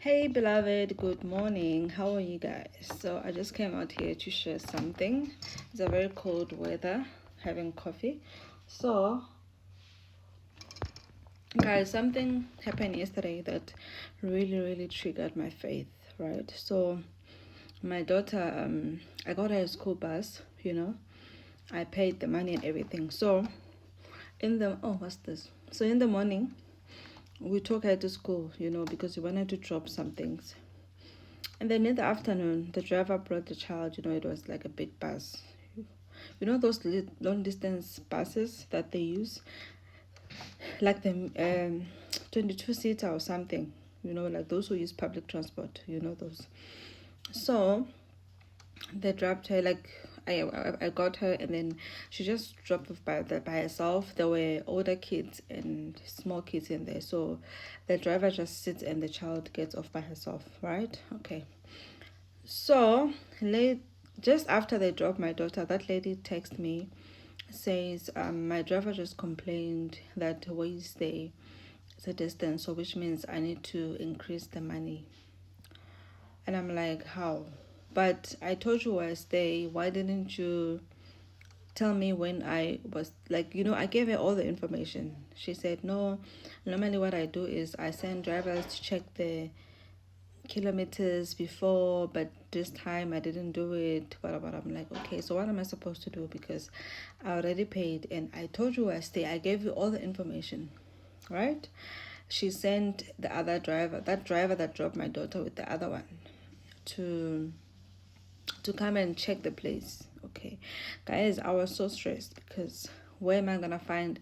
Hey beloved, good morning. How are you guys? So I just came out here to share something. It's a very cold weather, having coffee. So guys, something happened yesterday that really triggered my faith, right? So my daughter, I got her a school bus, I paid the money and everything. So what's this? So in the morning, we took her to school, because we wanted to drop some things. And then in the afternoon, the driver brought the child. It was like a big bus. Those long distance buses that they use, like the 22 seater or something. Like those who use public transport. Those. So they dropped her. Like I got her, and then she just dropped off by herself. There were older kids and small kids in there. So the driver just sits and the child gets off by herself. Right? Okay. So, just after they dropped my daughter, that lady texted me, says, my driver just complained that where you stay is a distance, so which means I need to increase the money. And I'm like, how? But I told you where I stay. Why didn't you tell me when I was like, I gave her all the information. She said, no, normally what I do is I send drivers to check the kilometers before, but this time I didn't do it. But I'm like, okay, so what am I supposed to do? Because I already paid and I told you where I stay. I gave you all the information, right? She sent the other driver, that driver that dropped my daughter with the other one, to come and check the place. Okay, guys, I was so stressed because where am I gonna find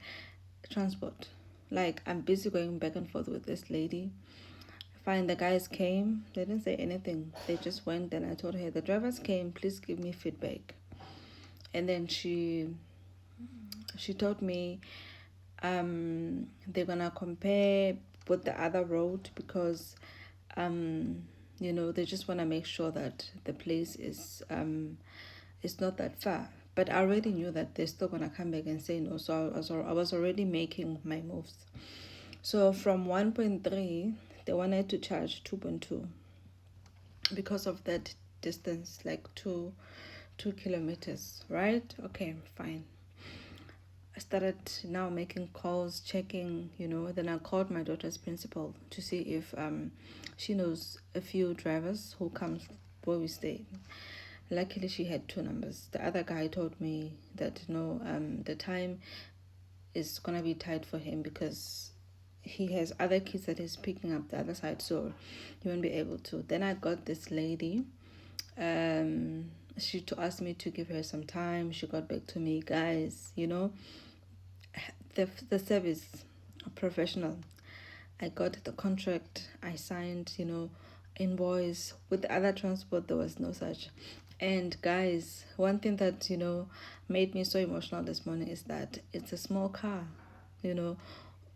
transport? Like, I'm busy going back and forth with this lady. Fine, the guys came. They didn't say anything. They just went. Then I told her, the drivers came. Please give me feedback. And then she told me, they're gonna compare with the other road because, they just wanna make sure that the place is not that far. But I already knew that they're still gonna come back and say no. So I was already making my moves. So from 1.3, they wanted to charge 2.2 because of that distance, like 2 kilometers, right? Okay, fine. I started now making calls, checking, then I called my daughter's principal to see if she knows a few drivers who comes where we stay. Luckily she had two numbers. The other guy told me that no, the time is gonna be tight for him because he has other kids that he's picking up the other side, so he won't be able to. Then I got this lady. She asked me to give her some time. She got back to me, guys. The service, professional. I got the contract. I signed. Invoice. With the other transport, there was no such. And guys, one thing that made me so emotional this morning is that it's a small car.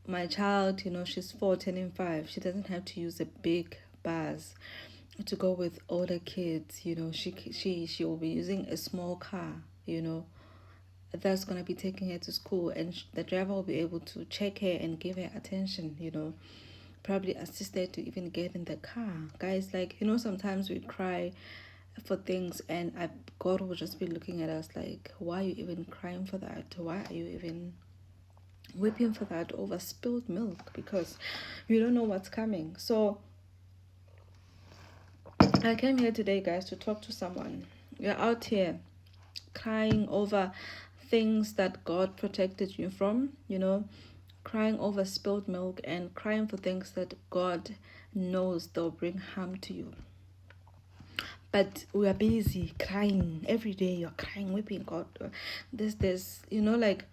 My child, she's 4 turning 5. She doesn't have to use a big bus to go with older kids. She will be using a small car, that's going to be taking her to school, and the driver will be able to check her and give her attention, probably assist her to even get in the car. Guys, like, sometimes we cry for things, and God will just be looking at us like, why are you even crying for that? Why are you even weeping for that over spilled milk? Because you don't know what's coming. So I came here today, guys, to talk to someone. You're out here crying over things that God protected you from, crying over spilled milk and crying for things that God knows they'll bring harm to you. But we are busy crying every day. You're crying, weeping. God, this, like,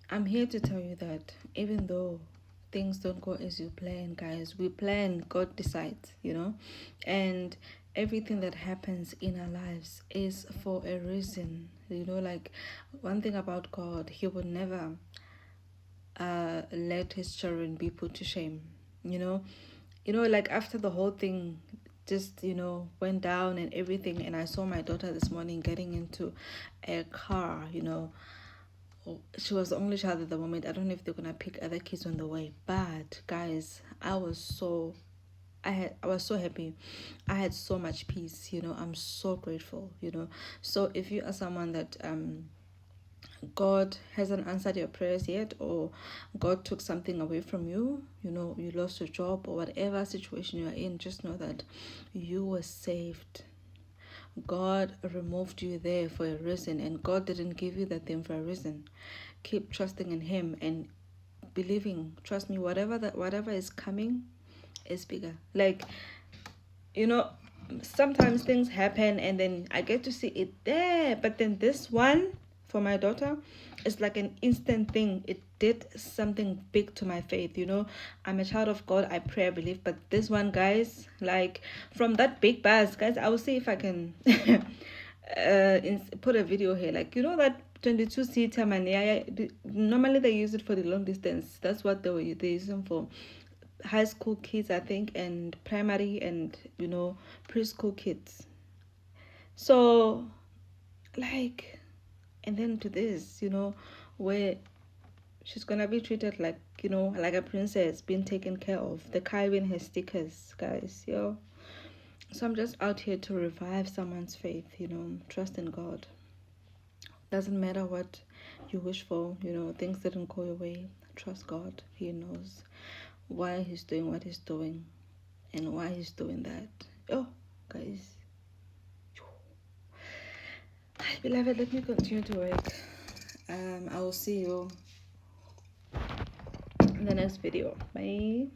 I'm here to tell you that even though things don't go as you plan, guys, we plan, God decides, and everything that happens in our lives is for a reason. Like, one thing about God, he would never let his children be put to shame. Like, after the whole thing just went down and everything, and I saw my daughter this morning getting into a car. She was the only child at the moment. I don't know if they're gonna pick other kids on the way, but guys, I was so I was so happy. I had so much peace, you know. I'm so grateful, you know. So if you are someone that God hasn't answered your prayers yet, or God took something away from you, you know, you lost your job or whatever situation you are in, just know that you were saved. God removed you there for a reason, and God didn't give you that thing for a reason. Keep trusting in Him and believing. Trust me, whatever is coming is bigger. Like, you know, sometimes things happen and then I get to see it there, but then this one for my daughter is like an instant thing. It did something big to my faith, you know. I'm a child of God, I pray, I believe, but this one, guys, like from that big bus, guys, I will see if I can put a video here, like, you know, that 22 seater man. Yeah, normally they use it for the long distance. That's what they use them for. High school kids, I think, and primary and, you know, preschool kids. So, like, and then to this, you know, where she's gonna be treated like, you know, like a princess, being taken care of. The car even has stickers, guys, yo. So I'm just out here to revive someone's faith, you know. Trust in God. Doesn't matter what you wish for, you know, things didn't go your way. Trust God. He knows why He's doing what He's doing and why He's doing that. Oh, guys. Beloved, let me continue to work. I will see you in the next video. Bye.